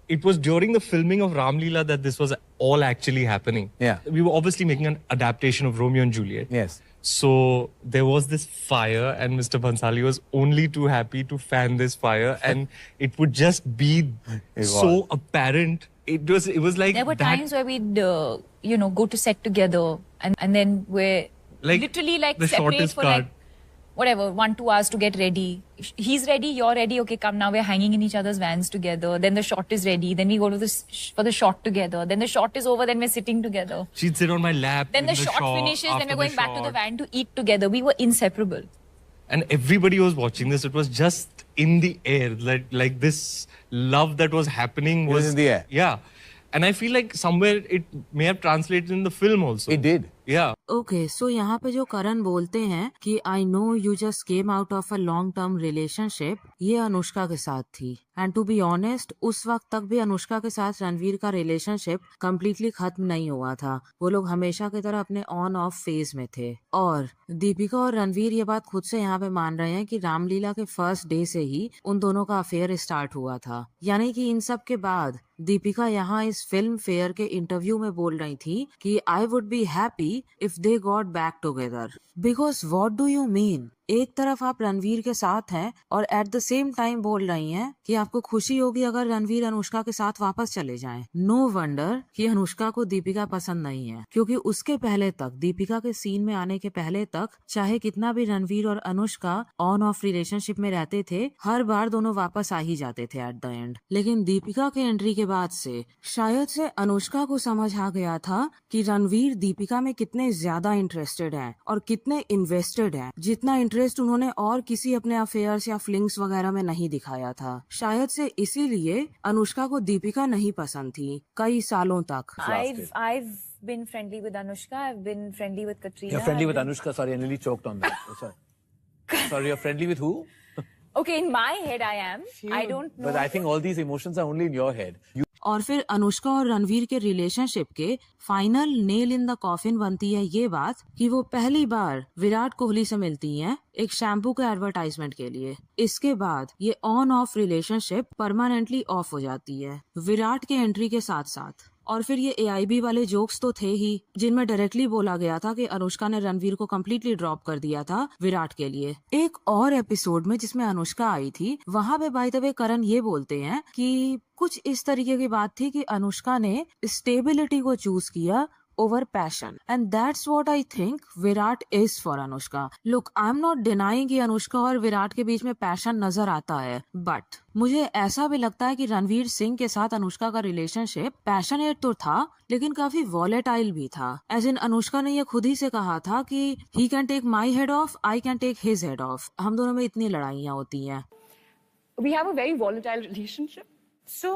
Speaker 2: It was during the filming of Ram Leela that this was all actually happening.
Speaker 8: Yeah.
Speaker 2: We were obviously making an adaptation of Romeo and Juliet.
Speaker 8: Yes.
Speaker 2: So there was this fire and Mr. Bhansali was only too happy to fan this fire and it would just be so apparent. It was like
Speaker 4: there were times where we'd go to set together and then we're literally like
Speaker 2: the
Speaker 4: separate
Speaker 2: shortest
Speaker 4: for
Speaker 2: card.
Speaker 4: like whatever 1-2 hours to get ready. He's ready, you're ready, okay, come now, we're hanging in each other's vans together. Then the shot is ready, then we go to for the shot together. Then the shot is over, then we're sitting together.
Speaker 2: She'd sit on my lap.
Speaker 4: Then the shot finishes, then we're going back to the van to eat together. We were inseparable.
Speaker 2: And everybody was watching this. It was just in the air. Like this love that was happening was
Speaker 8: in the air.
Speaker 2: Yeah. And I feel like somewhere it may have translated in the film also.
Speaker 8: It did.
Speaker 2: Yeah.
Speaker 3: Okay, so यहाँ पे जो करण बोलते हैं कि I know you just came out of a long term relationship, ये अनुष्का के साथ थी. And to be honest, उस वक्त तक भी अनुष्का के साथ रणवीर का रिलेशनशिप completely खत्म नहीं हुआ था. वो लोग हमेशा की तरह अपने ऑन ऑफ फेज में थे. और दीपिका और रणवीर ये बात खुद से यहाँ पे मान रहे हैं कि रामलीला के फर्स्ट डे से ही उन दोनों का अफेयर स्टार्ट हुआ था. यानी कि इन सब के बाद दीपिका यहाँ इस फिल्म फेयर के इंटरव्यू में बोल रही थी कि I would be happy if they got back together. Because what do you mean? एक तरफ आप रणवीर के साथ हैं और एट द सेम टाइम बोल रही हैं कि आपको खुशी होगी अगर रणवीर अनुष्का के साथ वापस चले जाएं. नो वंडर कि अनुष्का को दीपिका पसंद नहीं है, क्योंकि उसके पहले तक, दीपिका के सीन में आने के पहले तक, चाहे कितना भी रणवीर और अनुष्का ऑन ऑफ रिलेशनशिप में रहते थे, हर बार दोनों वापस आ ही जाते थे एट द एंड. लेकिन दीपिका के एंट्री के बाद से शायद से अनुष्का को समझ आ गया था कि रणवीर दीपिका में कितने ज्यादा इंटरेस्टेड हैं और कितने इन्वेस्टेड हैं, जितना इंटरेस्ट उन्होंने और किसी अपने अफेयर्स या फ्लिंग्स वगैरह में नहीं दिखाया था. शायद से इसीलिए अनुष्का को दीपिका नहीं पसंद थी कई सालों तक.
Speaker 13: I've been friendly with Anushka. I've been friendly with Katrina.
Speaker 8: You're friendly with Anushka? Sorry, I nearly choked on that. Oh, sorry. Sorry, you're friendly with who?
Speaker 13: Okay, in my head I am. I don't know.
Speaker 8: But I think all these emotions are only in your head.
Speaker 3: और फिर अनुष्का और रणवीर के relationship के final nail in the coffin बनती है ये बात कि वो पहली बार विराट कोहली से मिलती हैं एक शैम्पू के एडवर्टाइजमेंट के लिए. इसके बाद ये on off relationship permanently of हो जाती है विराट के एंट्री के साथ साथ. और फिर ये AIB वाले जोक्स तो थे ही, जिनमें डायरेक्टली बोला गया था कि अनुष्का ने रणवीर को कम्प्लीटली ड्रॉप कर दिया था विराट के लिए. एक और एपिसोड में जिसमें अनुष्का आई थी, वहां पे बाय द वे करण ये बोलते हैं कि कुछ इस तरीके की बात थी कि अनुष्का ने स्टेबिलिटी को चूज किया over passion, and that's what I think Virat is for Anushka. Look, I'm not denying कि अनुष्का और विराट के बीच में पैशन नजर आता है, but मुझे ऐसा भी लगता है कि रणवीर सिंह के साथ अनुष्का का रिलेशनशिप पैशनेट तो था, लेकिन काफी वॉलेटाइल भी था. एज इन अनुष्का ने ये खुद ही से कहा था कि he can take my head off, I can take his head off. हम दोनों में इतनी लड़ाइयाँ होती हैं.
Speaker 1: We have a very volatile relationship.
Speaker 4: So,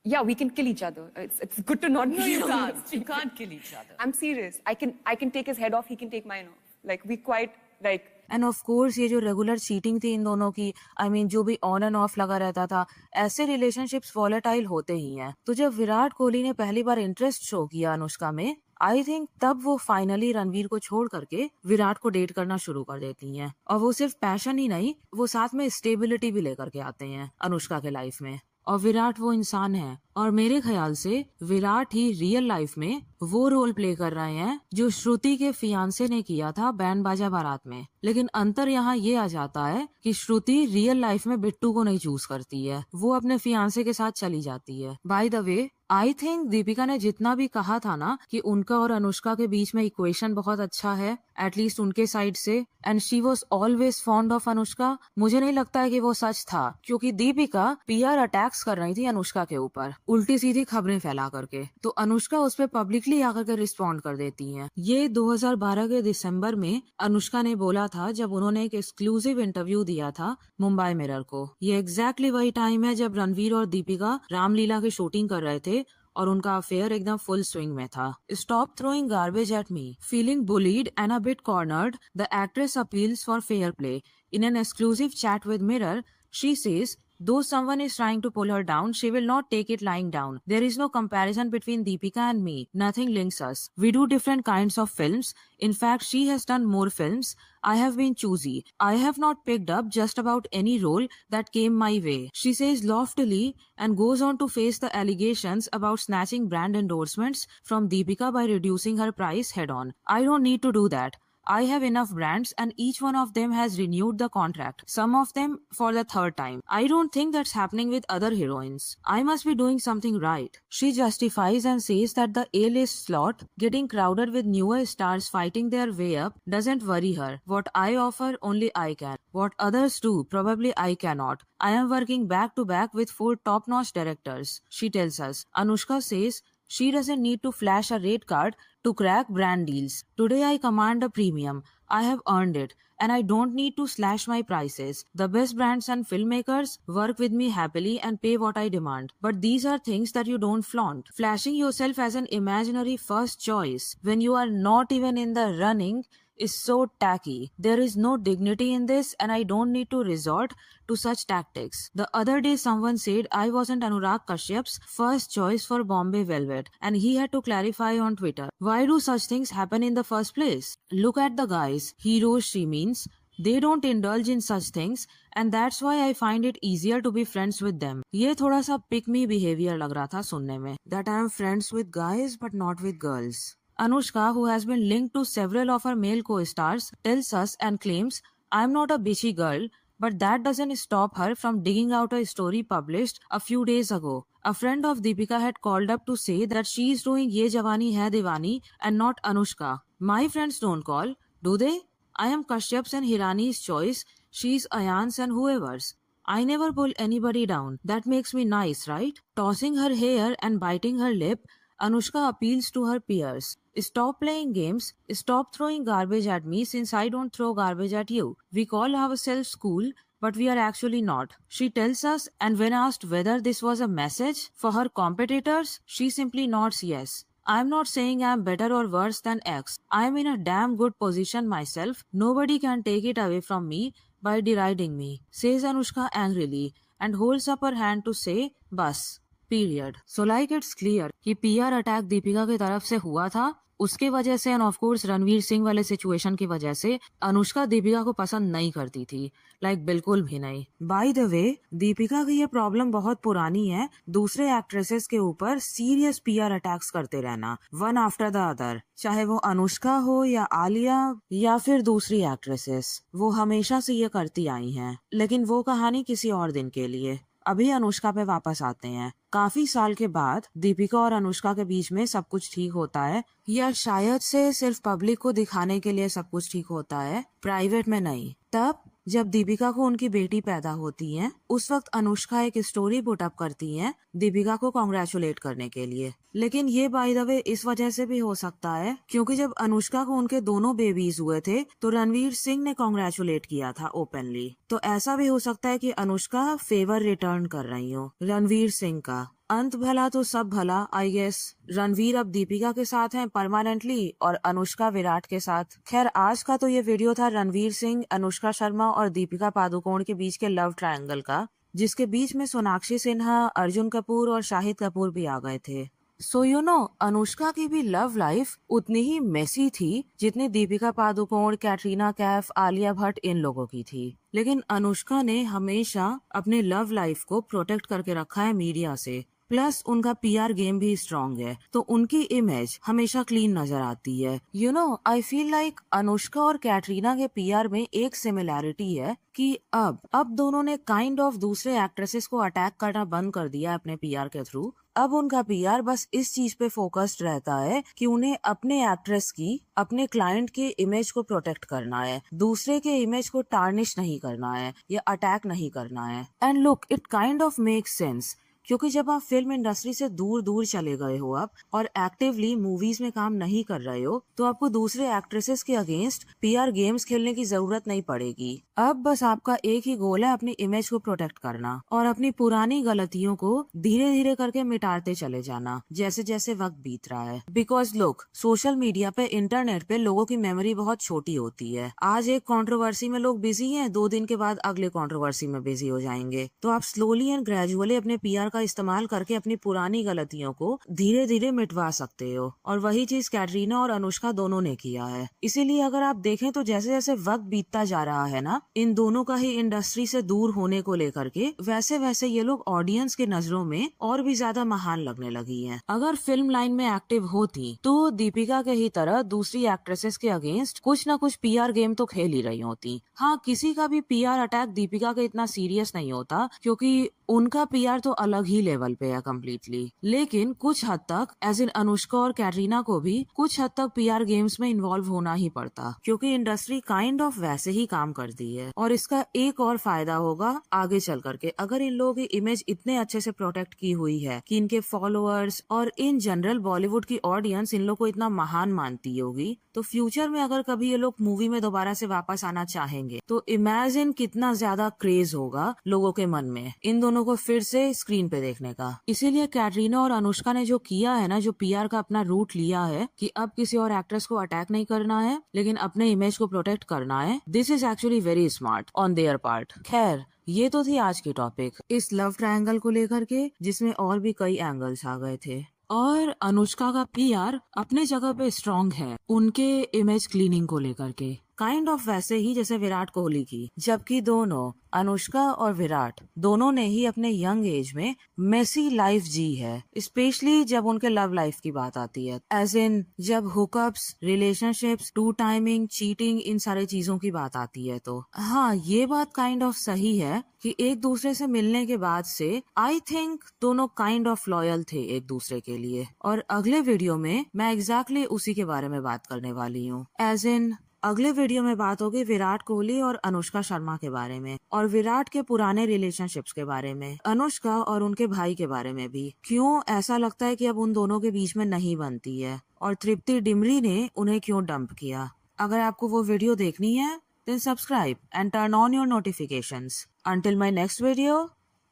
Speaker 1: Yeah, we can kill each other. It's good to not.
Speaker 14: No, you can't. You can't kill each other.
Speaker 1: I'm serious. I can take his head off. He can take mine off. Like we quite like.
Speaker 3: End of course ये जो regular cheating थी इन दोनों की, I mean जो भी on and of लगा रहता था, ऐसे रिलेशनशिप्स वॉलेटाइल होते ही हैं. तो जब विराट कोहली ने पहली बार इंटरेस्ट शो किया अनुष्का में, आई थिंक तब वो फाइनली रणवीर को छोड़ करके विराट को डेट करना शुरू कर देती हैं. और वो सिर्फ पैशन ही नहीं, वो साथ में स्टेबिलिटी भी लेकर के आते हैं अनुष्का के लाइफ में. और विराट वो इंसान है, और मेरे ख्याल से विराट ही रियल लाइफ में वो रोल प्ले कर रहे हैं जो श्रुति के फियांसे ने किया था बैंड बाजा बारात में. लेकिन अंतर यहाँ ये आ जाता है कि श्रुति रियल लाइफ में बिट्टू को नहीं चूज करती है, वो अपने फियांसे के साथ चली जाती है. By the way, I think Deepika ने जितना भी कहा था ना कि उनका और अनुष्का के बीच में इक्वेशन बहुत अच्छा है, एटलीस्ट उनके साइड से, and she was always fond of Anushka, मुझे नहीं लगता है कि वो सच था. क्योंकि दीपिका PR अटैक्स कर रही थी अनुष्का के ऊपर, उल्टी सीधी खबरें फैला करके. तो अनुष्का उस पर पब्लिकली आकर के रिस्पॉन्ड कर देती हैं. ये 2012 के दिसंबर में अनुष्का ने बोला था जब उन्होंने एक एक्सक्लूसिव इंटरव्यू दिया था मुंबई मिरर को. ये एग्जैक्टली वही टाइम है जब रणवीर और दीपिका रामलीला की शूटिंग कर रहे थे और उनका अफेयर एकदम फुल स्विंग में था. Stop throwing garbage at me. Feeling bullied and a bit cornered, the actress appeals for fair play. In an exclusive chat with Mirror, she says, though someone is trying to pull her down, she will not take it lying down. There is no comparison between Deepika and me. Nothing links us. We do different kinds of films. In fact, she has done more films. I have been choosy. I have not picked up just about any role that came my way. She says loftily and goes on to face the allegations about snatching brand endorsements from Deepika by reducing her price head on. I don't need to do that. I have enough brands and each one of them has renewed the contract, some of them for the third time. I don't think that's happening with other heroines. I must be doing something right. She justifies and says that the A-list slot getting crowded with newer stars fighting their way up doesn't worry her. What I offer, only I can. What others do, probably I cannot. I am working back to back with 4 top-notch directors, she tells us. Anushka says she doesn't need to flash a rate card to crack brand deals. Today I command a premium. I have earned it. And I don't need to slash my prices. The best brands and filmmakers work with me happily and pay what I demand. But these are things that you don't flaunt. Flashing yourself as an imaginary first choice when you are not even in the running is so tacky. There is no dignity in this and I don't need to resort to such tactics. The other day someone said I wasn't Anurag Kashyap's first choice for Bombay Velvet and he had to clarify on Twitter. Why do such things happen in the first place? Look at the guys, heroes she means. They don't indulge in such things and that's why I find it easier to be friends with them. ये थोड़ा सा pick me behavior लग रहा था सुनने में. That I am friends with guys but not with girls. Anushka, who has been linked to several of her male co-stars, tells us and claims, I'm not a bitchy girl, but that doesn't stop her from digging out a story published a few days ago. A friend of Deepika had called up to say that she is doing Ye Jawani Hai Diwani and not Anushka. My friends don't call, do they? I am Kashyap's and Hirani's choice, she's Ayan's and whoever's. I never pull anybody down. That makes me nice, right? Tossing her hair and biting her lip, Anushka appeals to her peers. Stop playing games. Stop throwing garbage at me since I don't throw garbage at you. We call ourselves cool, but we are actually not. She tells us, and when asked whether this was a message for her competitors, she simply nods yes. I'm not saying I'm better or worse than X. I'm in a damn good position myself. Nobody can take it away from me by deriding me, says Anushka angrily, and holds up her hand to say, bas. Period. So like it's clear कि PR attack Deepika की तरफ से हुआ था, उसके वजह से end of course Ranveer Singh वाले सिचुएशन की वजह से अनुष्का दीपिका को पसंद नहीं करती थी, लाइक बिल्कुल भी नहीं. बाय द वे, दीपिका की ये प्रॉब्लम बहुत पुरानी है, दूसरे एक्ट्रेसेस के ऊपर सीरियस PR अटैक्स करते रहना, वन आफ्टर द अदर, चाहे वो अनुष्का हो या आलिया या फिर दूसरी एक्ट्रेसेस, वो हमेशा से ये करती आई हैं. लेकिन वो कहानी किसी और दिन के लिए. अभी अनुष्का पे वापस आते हैं. काफी साल के बाद दीपिका और अनुष्का के बीच में सब कुछ ठीक होता है, या शायद से सिर्फ पब्लिक को दिखाने के लिए सब कुछ ठीक होता है, प्राइवेट में नहीं. तब जब दीपिका को उनकी बेटी पैदा होती है, उस वक्त अनुष्का एक स्टोरी पुटअप करती है दीपिका को कॉन्ग्रेचुलेट करने के लिए. लेकिन ये बाय द वे इस वजह से भी हो सकता है क्योंकि जब अनुष्का को उनके दोनों बेबीज हुए थे तो रणवीर सिंह ने कॉन्ग्रेचुलेट किया था ओपनली. तो ऐसा भी हो सकता है कि अनुष्का फेवर रिटर्न कर रही हो रणवीर सिंह का. अंत भला तो सब भला, आई गेस। रणवीर अब दीपिका के साथ हैं परमानेंटली और अनुष्का विराट के साथ। खैर आज का तो ये वीडियो था रणवीर सिंह, अनुष्का शर्मा और दीपिका पादुकोण के बीच के लव ट्रायंगल का, जिसके बीच में सोनाक्षी सिन्हा, अर्जुन कपूर और शाहिद कपूर भी आ गए थे। सो यू नो, अनुष्का की भी लव लाइफ उतनी ही मेसी थी जितनी दीपिका पादुकोण, कैटरीना कैफ, आलिया भट्ट इन लोगों की थी। लेकिन अनुष्का ने हमेशा अपने लव लाइफ को प्रोटेक्ट करके रखा है मीडिया से, प्लस उनका पीआर गेम भी स्ट्रांग है, तो उनकी इमेज हमेशा क्लीन नजर आती है। You know, I feel like Anushka और कैटरीना के पीआर में एक सिमिलैरिटी है कि अब दोनों ने काइंड ऑफ दूसरे एक्ट्रेसेस को अटैक करना बंद कर दिया है अपने पीआर के थ्रू। अब उनका पीआर बस इस चीज पे फोकस्ड रहता है कि उन्हें अपने एक्ट्रेस की, अपने क्लाइंट के इमेज को प्रोटेक्ट करना है, दूसरे के इमेज को टार्निश नहीं करना है या अटैक नहीं करना है। And look, it kind of makes sense, क्योंकि जब आप फिल्म इंडस्ट्री से दूर दूर चले गए हो आप और एक्टिवली मूवीज में काम नहीं कर रहे हो, तो आपको दूसरे एक्ट्रेसेस के अगेंस्ट पीआर गेम्स खेलने की जरूरत नहीं पड़ेगी। अब बस आपका एक ही गोल है, अपनी इमेज को प्रोटेक्ट करना और अपनी पुरानी गलतियों को धीरे धीरे करके मिटाते चले जाना जैसे जैसे वक्त बीत रहा है। बिकॉज लोग सोशल मीडिया पे, इंटरनेट पे लोगों की मेमोरी बहुत छोटी होती है। आज एक कंट्रोवर्सी में लोग बिजी हैं, 2 दिन के बाद अगले कंट्रोवर्सी में बिजी हो जाएंगे। तो आप स्लोली एंड ग्रेजुअली अपने पीआर का इस्तेमाल करके अपनी पुरानी गलतियों को धीरे धीरे मिटवा सकते हो, और वही चीज कैटरीना और अनुष्का दोनों ने किया है। इसीलिए अगर आप देखें तो जैसे जैसे वक्त बीतता जा रहा है ना, इन दोनों का ही इंडस्ट्री से दूर होने को लेकर के, वैसे वैसे ये लोग ऑडियंस के नजरों में और भी ज्यादा महान लगने लगी हैं। अगर फिल्म लाइन में एक्टिव होती तो दीपिका के ही तरह दूसरी एक्ट्रेसेस के अगेंस्ट कुछ न कुछ पीआर गेम तो खेल ही रही होती। हाँ, किसी का भी पीआर अटैक दीपिका का इतना सीरियस नहीं होता, क्योंकि उनका पीआर तो अलग ही लेवल पे है कम्प्लीटली। लेकिन कुछ हद तक एज इन अनुष्का और कैटरीना को भी कुछ हद तक पीआर गेम्स में इन्वॉल्व होना ही पड़ता, क्योंकि इंडस्ट्री काइंड ऑफ वैसे ही काम करती है। और इसका एक और फायदा होगा आगे चल करके, अगर इन लोगों की इमेज इतने अच्छे से प्रोटेक्ट की हुई है कि इनके फॉलोअर्स और इन जनरल बॉलीवुड की ऑडियंस इन लोग को इतना महान मानती होगी, तो फ्यूचर में अगर कभी ये लोग मूवी में दोबारा से वापस आना चाहेंगे तो इमेजिन कितना ज्यादा क्रेज होगा लोगों के मन में इन दोनों को फिर से स्क्रीन पे देखने का। इसीलिए कैटरीना और अनुष्का ने जो किया है ना, जो पीआर का अपना रूट लिया है कि अब किसी और एक्ट्रेस को अटैक नहीं करना है लेकिन अपने इमेज को प्रोटेक्ट करना है, this is actually very smart on their part. खैर, ये तो थी आज की टॉपिक इस लव ट्रायंगल को लेकर के, जिसमें और भी कई एंगल्स आ गए थे। और अनुष्का का पीआर अपने जगह पे स्ट्रांग है उनके इमेज क्लीनिंग को लेकर के, काइंड ऑफ वैसे ही जैसे विराट कोहली की। जबकि दोनों, अनुष्का और विराट, दोनों ने ही अपने यंग एज में मेसी लाइफ जी है, स्पेशली जब उनके लव लाइफ की बात आती है, एज इन जब hookups, relationships, two timing, cheating, इन सारे चीजों की बात आती है। तो हाँ, ये बात काइंड ऑफ सही है कि एक दूसरे से मिलने के बाद से आई थिंक दोनों काइंड ऑफ लॉयल थे एक दूसरे के लिए। और अगले वीडियो में मैं एग्जैक्टली उसी के बारे में बात करने वाली हूँ। एज इन अगले वीडियो में बात होगी विराट कोहली और अनुष्का शर्मा के बारे में, और विराट के पुराने रिलेशनशिप्स के बारे में, अनुष्का और उनके भाई के बारे में भी, क्यों ऐसा लगता है कि अब उन दोनों के बीच में नहीं बनती है, और तृप्ति डिमरी ने उन्हें क्यों डंप किया। अगर आपको वो वीडियो देखनी है then subscribe and turn on your notifications. Until my next video,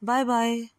Speaker 3: bye bye.